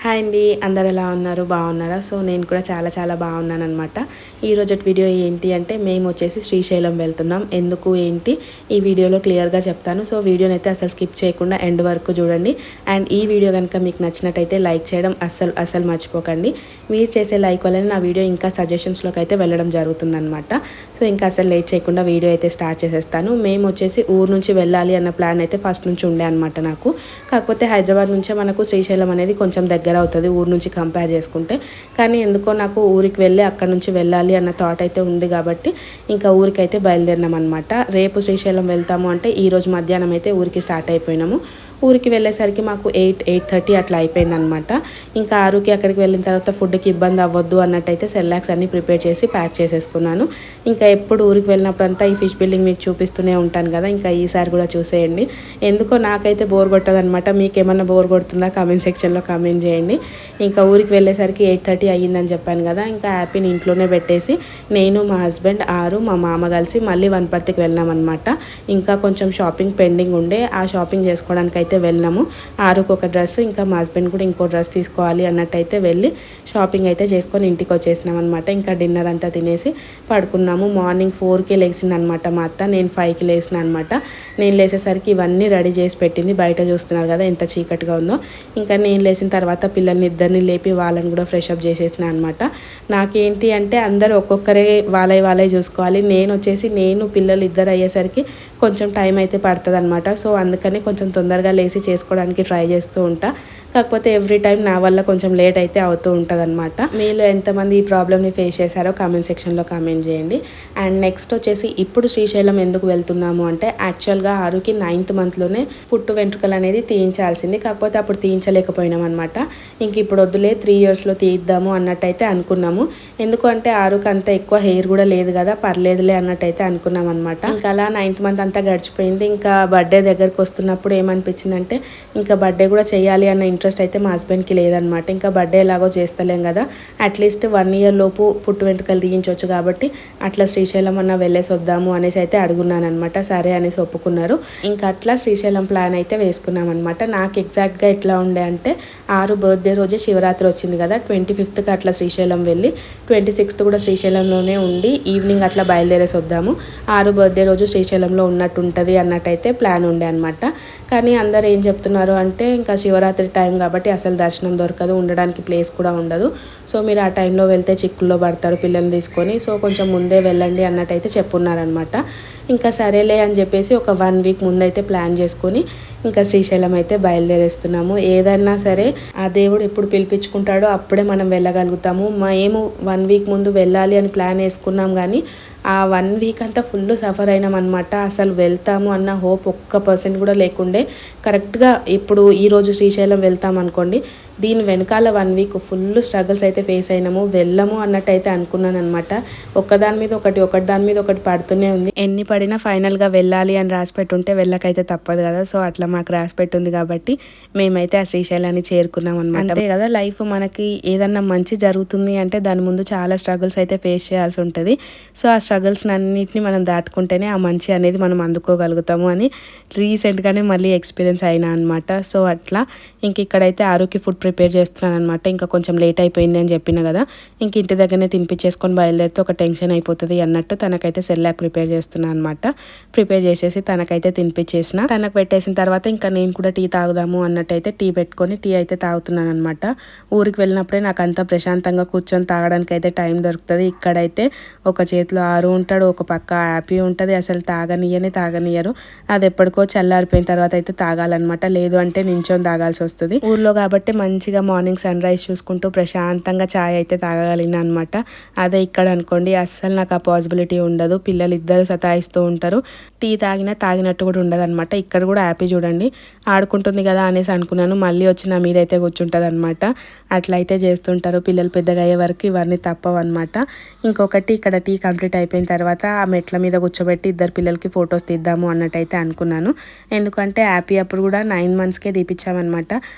Hi అండి, అందరు ఎలా ఉన్నారు? బాగున్నారా? సో నేను కూడా చాలా బాగున్నాను అనమాట. ఈరోజు వీడియో ఏంటి అంటే మేము వచ్చేసి శ్రీశైలం వెళ్తున్నాం. ఎందుకు ఏంటి ఈ వీడియోలో క్లియర్గా చెప్తాను. సో వీడియోని అయితే అసలు స్కిప్ చేయకుండా ఎండ్ వరకు చూడండి. అండ్ ఈ వీడియో కనుక మీకు నచ్చినట్టయితే లైక్ చేయడం అస్సలు మర్చిపోకండి. మీరు చేసే లైక్ వల్ల నా వీడియో ఇంకా సజెషన్స్లోకి అయితే వెళ్ళడం జరుగుతుందన్నమాట. సో ఇంకా అసలు లేట్ చేయకుండా వీడియో అయితే స్టార్ట్ చేసేస్తాను. మేము వచ్చేసి ఊరు నుంచి వెళ్ళాలి అన్న ప్లాన్ అయితే ఫస్ట్ నుంచి ఉండే అనమాట నాకు. కాకపోతే హైదరాబాద్ నుంచే మనకు శ్రీశైలం అనేది కొంచెం దగ్గర అవుతుంది ఊరు నుంచి కంపేర్ చేసుకుంటే. కానీ ఎందుకో నాకు ఊరికి వెళ్ళి అక్కడ నుంచి వెళ్ళాలి అన్న థాట్ అయితే ఉంది కాబట్టి ఇంకా ఊరికైతే బయలుదేరినాం అనమాట. రేపు శ్రీశైలం వెళ్తాము అంటే ఈరోజు మధ్యాహ్నం అయితే ఊరికి స్టార్ట్ అయిపోయినాము. ఊరికి వెళ్ళేసరికి మాకు 8:30 అట్లా అయిపోయిందనమాట. ఇంకా ఆరుకి అక్కడికి వెళ్ళిన తర్వాత ఫుడ్కి ఇబ్బంది అవ్వద్దు అన్నట్టయితే సెల్లాక్స్ అన్నీ ప్రిపేర్ చేసి ప్యాక్ చేసేసుకున్నాను. ఇంకా ఎప్పుడు ఊరికి వెళ్ళినప్పుడంతా ఈ ఫిష్ బిల్డింగ్ మీకు చూపిస్తూనే ఉంటాను కదా, ఇంకా ఈసారి కూడా చూసేయండి. ఎందుకో నాకైతే బోర్ కొట్టదనమాట. మీకు ఏమన్నా బోర్ కొడుతుందా కామెంట్ సెక్షన్లో కామెంట్ చేయండి. ఇంకా ఊరికి వెళ్ళేసరికి 8:30 అయ్యిందని చెప్పాను కదా, ఇంకా హ్యాపీని ఇంట్లోనే పెట్టేసి నేను మా హస్బెండ్ మా మామ కలిసి మళ్ళీ వనపర్తికి వెళ్ళామన్నమాట. ఇంకా కొంచెం షాపింగ్ పెండింగ్ ఉండే, ఆ షాపింగ్ చేసుకోవడానికి అయితే వెళ్ళినాము. ఆరుకు ఒక డ్రెస్, ఇంకా మా హస్బెండ్ కూడా ఇంకో డ్రెస్ తీసుకోవాలి అన్నట్టయితే వెళ్ళి షాపింగ్ అయితే చేసుకొని ఇంటికి వచ్చేసినాం అనమాట. ఇంకా డిన్నర్ అంతా తినేసి పడుకున్నాము. మార్నింగ్ 4కి లేచింది అనమాట మా అత్త. నేను 5కి లేచిన అనమాట. నేను లేచేసరికి ఇవన్నీ రెడీ చేసి పెట్టింది. బయట చూస్తున్నారు కదా ఎంత చీకటిగా ఉందో. ఇంకా నేను లేచిన తర్వాత పిల్లల్ని ఇద్దరిని లేపి వాళ్ళని కూడా ఫ్రెష్ అప్ చేసేసిన అనమాట. నాకేంటి అంటే అందరూ ఒక్కొక్కరే వాళ్ళే చూసుకోవాలి. నేను పిల్లలు ఇద్దరు అయ్యేసరికి కొంచెం టైం అయితే పడుతుంది అనమాట. సో అందుకని కొంచెం తొందరగా లేచి చేసుకోవడానికి ట్రై చేస్తూ ఉంటా. కాకపోతే ఎవ్రీ టైం నా వల్ల కొంచెం లేట్ అయితే అవుతూ ఉంటుంది అనమాట. మీలో ఎంతమంది ఈ ప్రాబ్లమ్ని ఫేస్ చేశారో కామెంట్ సెక్షన్లో కామెంట్ చేయండి. అండ్ నెక్స్ట్ వచ్చేసి ఇప్పుడు శ్రీశైలం ఎందుకు వెళ్తున్నాము అంటే యాక్చువల్గా ఆరుకి 9th మంత్లోనే పుట్టు వెంట్రుకలు అనేది తీయించాల్సింది. కాకపోతే అప్పుడు తీయించలేకపోయినాం అనమాట. ఇంక ఇప్పుడు వద్దులే 3 ఇయర్స్లో తీయిద్దాము అన్నట్టయితే అనుకున్నాము. ఎందుకంటే ఆరుకి అంత ఎక్కువ హెయిర్ కూడా లేదు కదా, పర్లేదులే అన్నట్టయితే అనుకున్నాం అనమాట. ఇంకా అలా 9th మంత్ అంతా గడిచిపోయింది. ఇంకా బర్త్డే దగ్గరకు వస్తున్నప్పుడు ఏమనిపించిందంటే ఇంకా బర్త్డే కూడా చేయాలి అన్న ఇంట్రెస్ట్ అయితే మా హస్బెండ్కి లేదనమాట. ఇంకా బర్త్డే ఎలాగో చేస్తలేం కదా, అట్లీస్ట్ 1 ఇయర్ లోపు పుట్టు వెంట్రుకలు తీయించవచ్చు కాబట్టి అట్లా శ్రీశైలం అన్న వెళ్ళేసి వద్దాము అనేసి అయితే అడుగున్నాను అనమాట. సరే అనేసి ఒప్పుకున్నారు. ఇంకా అట్లా శ్రీశైలం ప్లాన్ అయితే వేసుకున్నాం అనమాట. నాకు ఎగ్జాక్ట్గా ఎట్లా ఉండే అంటే ఆరు బర్త్డే రోజే శివరాత్రి వచ్చింది కదా, 25th అట్లా శ్రీశైలం వెళ్ళి 26th కూడా శ్రీశైలంలోనే ఉండి ఈవినింగ్ అట్లా బయలుదేరేసి వద్దాము. ఆరు బర్త్డే రోజు శ్రీశైలంలో ఉన్నట్టు ఉంటుంది అన్నట్టయితే ప్లాన్ ఉండే అనమాట. కానీ అందరు ఏం చెప్తున్నారు అంటే ఇంకా శివరాత్రి టైం కాబట్టి అసలు దర్శనం దొరకదు, ఉండడానికి ప్లేస్ కూడా ఉండదు. సో మీరు ఆ టైంలో వెళ్తే చిక్కుల్లో పడతారు పిల్లల్ని తీసుకొని, సో కొంచెం ముందే వెళ్ళండి అన్నట్టయితే చెప్పున్నారనమాట. ఇంకా సరేలే అని చెప్పేసి ఒక 1 వీక్ ముందైతే ప్లాన్ చేసుకొని ఇంకా శ్రీశైలం అయితే బయలుదేరేస్తున్నాము. ఏదన్నా సరే ఆ దేవుడు ఎప్పుడు పిలిపించుకుంటాడో అప్పుడే మనం వెళ్ళగలుగుతాము. మేము 1 వీక్ ముందు వెళ్ళాలి అని ప్లాన్ వేసుకున్నాం కానీ ఆ 1 వీక్ అంతా ఫుల్ సఫర్ అయినాం అనమాట. అసలు వెళ్తాము అన్న హోప్ 1% కూడా లేకుండే. కరెక్ట్గా ఇప్పుడు ఈరోజు శ్రీశైలం వెళ్తాం అనుకోండి, దీని వెనకాల 1 వీక్ ఫుల్ స్ట్రగుల్స్ అయితే ఫేస్ అయినాము. వెళ్ళము అన్నట్టయితే అనుకున్నాను అనమాట. ఒకదాని మీద ఒకటి పడుతూనే ఉంది. ఎన్ని పడినా ఫైనల్గా వెళ్ళాలి అని రాసి పెట్టుంటే వెళ్ళకైతే తప్పదు కదా. సో అట్లా మాకు రాసి పెట్టుంది కాబట్టి మేమైతే ఆ శ్రీశైలాన్ని చేరుకున్నాం అనమాట. అంతే కదా, లైఫ్ మనకి ఏదన్నా మంచి జరుగుతుంది అంటే దాని ముందు చాలా స్ట్రగుల్స్ అయితే ఫేస్ చేయాల్సి ఉంటుంది. సో ఆ స్ట్రగుల్స్ అన్నింటినీ మనం దాటుకుంటేనే ఆ మంచి అనేది మనం అందుకోగలుగుతాము అని రీసెంట్గానే మళ్ళీ ఎక్స్పీరియన్స్ అయినా అనమాట. సో అట్లా ఇంక ఇక్కడైతే ఆరుకి ఫుడ్ ప్రిపేర్ చేస్తున్నాను అనమాట. ఇంకా కొంచెం లేట్ అయిపోయింది అని చెప్పిన కదా, ఇంక ఇంటి దగ్గరనే తినిపించేసుకొని బయలుదేరితే ఒక టెన్షన్ అయిపోతుంది అన్నట్టు తనకైతే సెల్లాక్ ప్రిపేర్ చేస్తున్నాను అనమాట. ప్రిపేర్ చేసేసి తనకైతే తినిపించేసిన, తనకు పెట్టేసిన తర్వాత ఇంకా నేను కూడా టీ తాగుదాము అన్నట్టయితే టీ పెట్టుకొని టీ అయితే తాగుతున్నాను అనమాట. ఊరికి వెళ్ళినప్పుడే నాకు అంతా ప్రశాంతంగా కూర్చొని తాగడానికి అయితే టైం దొరుకుతుంది. ఇక్కడైతే ఒక చేతిలో ఆరు ఉంటాడు, ఒక పక్క హ్యాపీ ఉంటుంది. అసలు తాగనియరు. అది ఎప్పటికో చల్లారిపోయిన తర్వాత అయితే తాగాలన్నమాట, లేదు అంటే నించొని తాగాల్సి వస్తుంది. ఊర్లో కాబట్టి మంచిగా మార్నింగ్ సన్ రైజ్ చూసుకుంటూ ప్రశాంతంగా ఛాయ్ అయితే తాగగలిగిన అనమాట. అదే ఇక్కడ అనుకోండి అస్సలు నాకు ఆ పాసిబిలిటీ ఉండదు. పిల్లలు ఇద్దరు సతాయిస్తూ ఉంటారు. టీ తాగినట్టు కూడా ఉండదు అనమాట. ఇక్కడ కూడా హ్యాపీ చూడండి ఆడుకుంటుంది కదా అనేసి అనుకున్నాను, మళ్ళీ వచ్చి నా మీద అయితే కూర్చుంటుంది అనమాట. అట్లయితే చేస్తుంటారు పిల్లలు పెద్దగా అయ్యే వరకు, ఇవన్నీ తప్పవు అనమాట. ఇంకొకటి ఇక్కడ టీ కంప్లీట్ అయిపోయిన తర్వాత ఆ మెట్ల మీద కూర్చోబెట్టి ఇద్దరు పిల్లలకి ఫొటోస్ తీద్దాము అన్నట్టయితే అనుకున్నాను. ఎందుకంటే హ్యాపీ అప్పుడు కూడా 9 monthsకే తీపిచ్చామన్నమాట.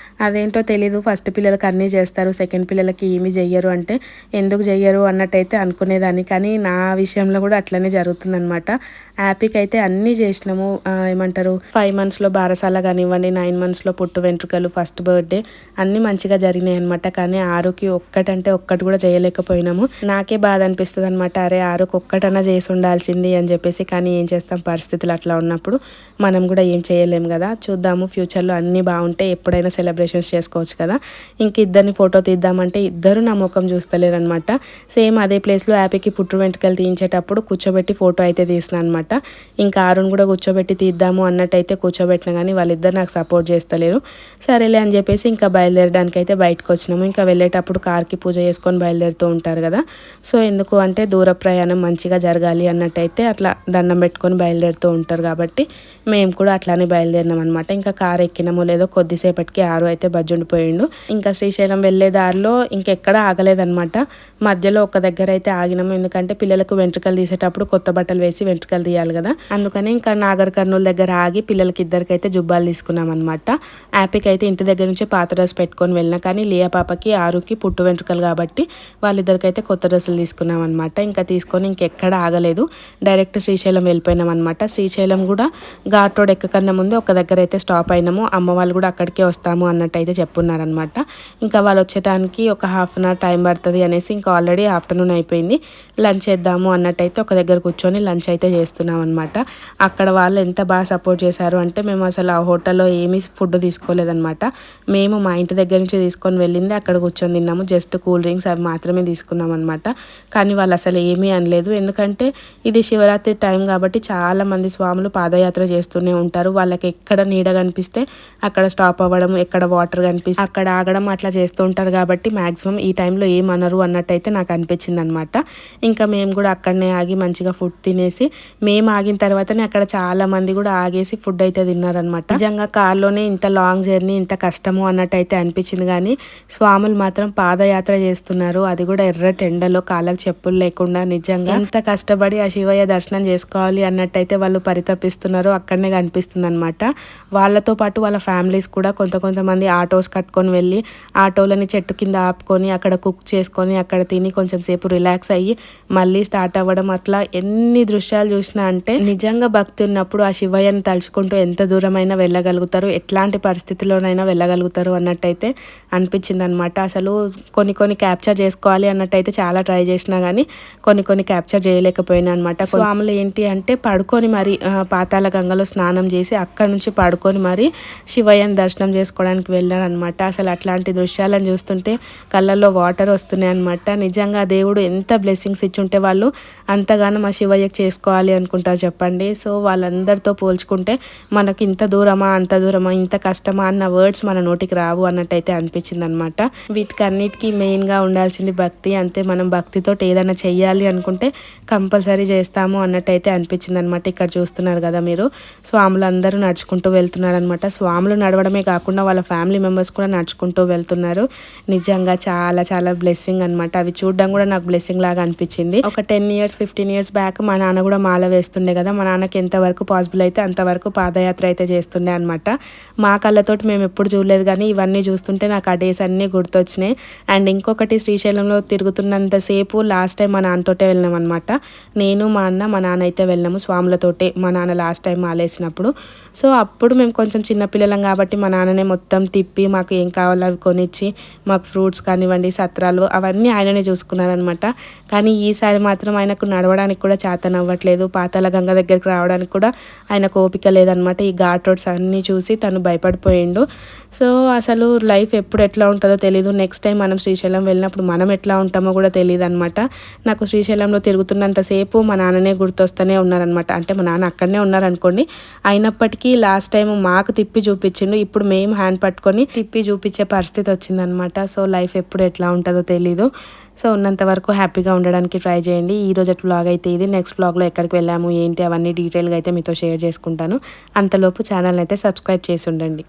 అదేంటో తెలీదు, ఫస్ట్ పిల్లలకి అన్నీ చేస్తారు, సెకండ్ పిల్లలకి ఏమీ చెయ్యరు అంటే ఎందుకు చెయ్యరు అన్నట్టయితే అనుకునేదాన్ని. కానీ నా విషయంలో కూడా అట్లనే జరుగుతుందనమాట. హ్యాపీకి అయితే అన్నీ చేసినాము. ఏమంటారు 5 monthsలో బారసాల కానివ్వండి, 9 monthsలో పుట్టు వెంట్రుకలు, ఫస్ట్ బర్త్డే అన్నీ మంచిగా జరిగినాయి అనమాట. కానీ ఆరుకి ఒక్కటంటే ఒక్కటి కూడా చేయలేకపోయినాము. నాకే బాధ అనిపిస్తుంది అనమాట, అరే ఆరుకి ఒక్కటన్నా చేసి ఉండాల్సింది అని చెప్పేసి. కానీ ఏం చేస్తాం, పరిస్థితులు అట్లా ఉన్నప్పుడు మనం కూడా ఏం చేయలేము కదా. చూద్దాము, ఫ్యూచర్లో అన్నీ బాగుంటే ఎప్పుడైనా సెలబ్రేషన్స్ చేసుకోవచ్చు కదా. ఇంక ఇద్దరిని ఫోటో తీద్దామంటే ఇద్దరు నా ముఖం చూస్తలేరు అనమాట. సేమ్ అదే ప్లేస్లో హ్యాపీకి పుట్టు వెంట్రుకలు తీయించేటప్పుడు కూర్చోబెట్టి ఫోటో అయితే తీసిన అనమాట. ఇంకా ఆరుని కూడా కూర్చోబెట్టి తీద్దాము అన్నట్టయితే కూర్చోబెట్టిన కానీ వాళ్ళిద్దరు నాకు సపోర్ట్ చేస్తలేరు. సరేలే అని చెప్పేసి ఇంకా బయలుదేరడానికి అయితే బయటకు వచ్చినాము. ఇంకా వెళ్ళేటప్పుడు కార్కి పూజ చేసుకొని బయలుదేరుతూ ఉంటారు కదా. సో ఎందుకు అంటే దూర ప్రయాణం మంచిగా జరగాలి అన్నట్టయితే అట్లా దండం పెట్టుకొని బయలుదేరుతూ ఉంటారు కాబట్టి మేము కూడా అట్లానే బయలుదేరినాం అనమాట. ఇంకా కార్ ఎక్కినామో లేదో కొద్దిసేపటికి ఆరు అయితే బజ్జుండిపోయిండు. ఇంకా శ్రీశైలం వెళ్ళే దారిలో ఇంకెక్కడ ఆగలేదన్నమాట. మధ్యలో ఒక దగ్గర అయితే ఆగినాము, ఎందుకంటే పిల్లలకు వెంట్రుకలు తీసేటప్పుడు కొత్త బట్టలు వేసి వెంట్రుకలు తీయాలి కదా. అందుకని ఇంకా నాగర్ కర్నూలు దగ్గర ఆగి పిల్లలకి ఇద్దరికైతే జుబ్బాలు తీసుకున్నాం అనమాట. హ్యాపీకి అయితే ఇంటి దగ్గర నుంచి పాత డ్రెస్ పెట్టుకొని వెళ్ళినా, కానీ లియా పాపకి ఆరుకి పుట్టు వెంట్రుకలు కాబట్టి వాళ్ళిద్దరికైతే కొత్త డ్రెస్సులు తీసుకున్నాం అనమాట. ఇంకా తీసుకొని ఇంకెక్కడ ఆగలేదు, డైరెక్ట్ శ్రీశైలం వెళ్ళిపోయినాం అనమాట. శ్రీశైలం కూడా ఘాట్ రోడ్ ఎక్కకన్నా ముందు ఒక దగ్గర అయితే స్టాప్ అయినాము. అమ్మ వాళ్ళు కూడా అక్కడికే వస్తాము అన్నట్టు అయితే చెప్పున్నారనమాట. ఇంకా వాళ్ళు వచ్చేటానికి ఒక 1/2 hour టైం పడుతుంది అనేసి ఇంకా ఆల్రెడీ ఆఫ్టర్నూన్ అయిపోయింది, లంచ్ చేద్దాము అన్నట్టయితే ఒక దగ్గర కూర్చొని లంచ్ అయితే చేస్తున్నాం అనమాట. అక్కడ వాళ్ళు ఎంత బాగా సపోర్ట్ చేశారు అంటే, మేము అసలు ఆ హోటల్లో ఏమీ ఫుడ్ తీసుకోలేదన్నమాట. మేము మా ఇంటి దగ్గర నుంచి తీసుకొని వెళ్ళింది అక్కడ కూర్చొని తిన్నాము. జస్ట్ కూల్ డ్రింక్స్ అవి మాత్రమే తీసుకున్నాం అనమాట. కానీ వాళ్ళు అసలు ఏమీ అనలేదు, ఎందుకంటే ఇది శివరాత్రి టైం కాబట్టి చాలా మంది స్వాములు పాదయాత్ర చేస్తూనే ఉంటారు. వాళ్ళకి ఎక్కడ నీడ కనిపిస్తే అక్కడ స్టాప్ అవ్వడం, ఎక్కడ వాటర్ కనిపిస్తే అక్కడ ఆగడం అట్లా చేస్తూ ఉంటారు కాబట్టి మ్యాక్సిమం ఈ టైంలో ఏమనరు అన్నట్టయితే నాకు అనిపించింది అనమాట. ఇంకా మేము కూడా అక్కడనే ఆగి మంచిగా ఫుడ్ తినేసి, మేము ఆగిన తర్వాతనే అక్కడ చాలా మంది కూడా ఆగేసి ఫుడ్ అయితే తిన్నారనమాట. నిజంగా కార్లోనే ఇంత లాంగ్ జర్నీ ఇంత కష్టము అన్నట్టయితే అనిపించింది. కానీ స్వాములు మాత్రం పాదయాత్ర చేస్తున్నారు, అది కూడా ఎర్రటి ఎండలో, కాళ్ళకు చెప్పులు లేకుండా. నిజంగా ఎంత కష్టపడి ఆ శివయ్య దర్శనం చేసుకోవాలి అన్నట్టయితే వాళ్ళు పరితపిస్తున్నారు అక్కడనే కనిపిస్తుంది అనమాట. వాళ్ళతో పాటు వాళ్ళ ఫ్యామిలీస్ కూడా కొంతమంది ఆటోస్ కట్టుకొని వెళ్ళి ఆటోలని చెట్టు కింద ఆపుకొని అక్కడ కుక్ చేసుకొని అక్కడ తిని కొంచెం సేపు రిలాక్స్ అయ్యి మళ్ళీ స్టార్ట్ అవ్వడం. అట్లా ఎన్ని దృశ్యాలు చూసినా అంటే నిజంగా భక్తి ఉన్నప్పుడు ఆ శివయ్యని తలుచుకుంటూ ఎంత దూరమైనా వెళ్ళగలుగుతారు, ఎట్లాంటి పరిస్థితిలోనైనా వెళ్ళగలుగుతారు అన్నట్టయితే అనిపించింది అనమాట. అసలు కొన్ని క్యాప్చర్ చేసుకోవాలి అన్నట్టయితే చాలా ట్రై చేసినా కానీ కొన్ని క్యాప్చర్ చేయలేకపోయినా అనమాట. స్వాములు ఏంటి అంటే పడుకొని మరి పాతాళ గంగలో స్నానం చేసి అక్కడ నుంచి పడుకొని మరి శివయ్యని దర్శనం చేసుకోవడానికి వెళ్ళారనమాట. అసలు అట్లాంటి దృశ్యాలను చూస్తుంటే కళ్ళల్లో వాటర్ వస్తున్నాయి అనమాట. నిజంగా దేవుడు ఎంత బ్లెస్సింగ్స్ ఇచ్చుంటే వాళ్ళు అంతగానో మా శివయ్యకి చేసుకోవాలి అనుకుంటారు చెప్పండి. సో వాళ్ళందరితో పోల్చుకుంటే మనకి ఇంత దూరమా, అంత దూరమా, ఇంత కష్టమా అన్న వర్డ్స్ మన నోటికి రావు అన్నట్టయితే అనిపించింది అనమాట. వీటికన్నిటికీ మెయిన్గా ఉండాల్సింది భక్తి. అంతే, మనం భక్తితో ఏదైనా చెయ్యాలి అనుకుంటే కంపల్సరీ చేస్తాము అన్నట్టయితే అనిపించింది అనమాట. ఇక్కడ చూస్తున్నారు కదా మీరు, స్వాములు అందరూ నడుచుకుంటూ వెళ్తున్నారు అనమాట. స్వాములు నడవడమే కాకుండా వాళ్ళ ఫ్యామిలీ మెంబర్స్ కూడా నడుచుకుంటూ వెళ్తున్నారు. నిజంగా చాలా చాలా బ్లెస్సింగ్ అనమాట. అవి చూడడం కూడా నాకు బ్లెస్సింగ్ లాగా అనిపించింది. ఒక 10 years 15 years బ్యాక్ మా నాన్న కూడా మాల వేస్తుండే కదా. మా నాన్నకి ఎంతవరకు పాసిబుల్ అయితే అంతవరకు పాదయాత్ర అయితే చేస్తుండే అనమాట. మా కళ్ళతోటి మేము ఎప్పుడు చూడలేదు, కానీ ఇవన్నీ చూస్తుంటే నాకు ఆ డేస్ అన్నీ గుర్తొచ్చినాయి. అండ్ ఇంకొకటి, శ్రీశైలంలో తిరుగుతున్నంతసేపు లాస్ట్ టైం మా నాన్నతోటే వెళ్ళినాం అనమాట. నేను మా అన్న మా నాన్న అయితే వెళ్ళినాము స్వాములతోటే. మా నాన్న లాస్ట్ టైం మాలేసినప్పుడు. సో అప్పుడు మేము కొంచెం చిన్నపిల్లలం కాబట్టి మా నాన్ననే మొత్తం తిప్పి మాకు ఏం కావాలో అవి కొనిచ్చి, మాకు ఫ్రూట్స్ కానివ్వండి, సత్రాలు అవన్నీ ఆయననే చూసుకున్నారనమాట. కానీ ఈసారి మాత్రం ఆయనకు నడవడానికి కూడా చేతనవ్వట్లేదు, పాతాళ గంగ దగ్గరికి రావడానికి కూడా ఆయనకు ఓపిక లేదనమాట. ఈ ఘాట్ రోడ్స్ అన్నీ చూసి తను భయపడిపోయిండు. సో అసలు లైఫ్ ఎప్పుడు ఎట్లా ఉంటుందో తెలీదు. నెక్స్ట్ టైం మనం శ్రీశైలం వెళ్ళినప్పుడు మనం ఎట్లా ఉంటామో కూడా తెలియదు అనమాట. నాకు శ్రీశైలంలో తిరుగుతున్నంతసేపు మా నాన్ననే గుర్తొస్తూనే ఉన్నారనమాట. అంటే మా నాన్న అక్కడనే ఉన్నారనుకోండి, అయినప్పటికీ లాస్ట్ టైం మాకు తిప్పి చూపించిండు, ఇప్పుడు మేము హ్యాండ్ పట్టుకొని తిప్పి చూపించే పరిస్థితి వచ్చిందనమాట. సో లైఫ్ ఎప్పుడు ఎట్లా ఉంటుందో తెలీదు. సో ఉన్నంత వరకు హ్యాపీగా ఉండడానికి ట్రై చేయండి. ఈ రోజు వ్లాగ్ అయితే ఇది. నెక్స్ట్ వ్లాగ్లో ఎక్కడికి వెళ్ళాము ఏంటి అవన్నీ డీటెయిల్గా అయితే మీతో షేర్ చేసుకుంటాను. అంతలోపు ఛానల్ అయితే సబ్స్క్రైబ్ చేసి ఉండండి.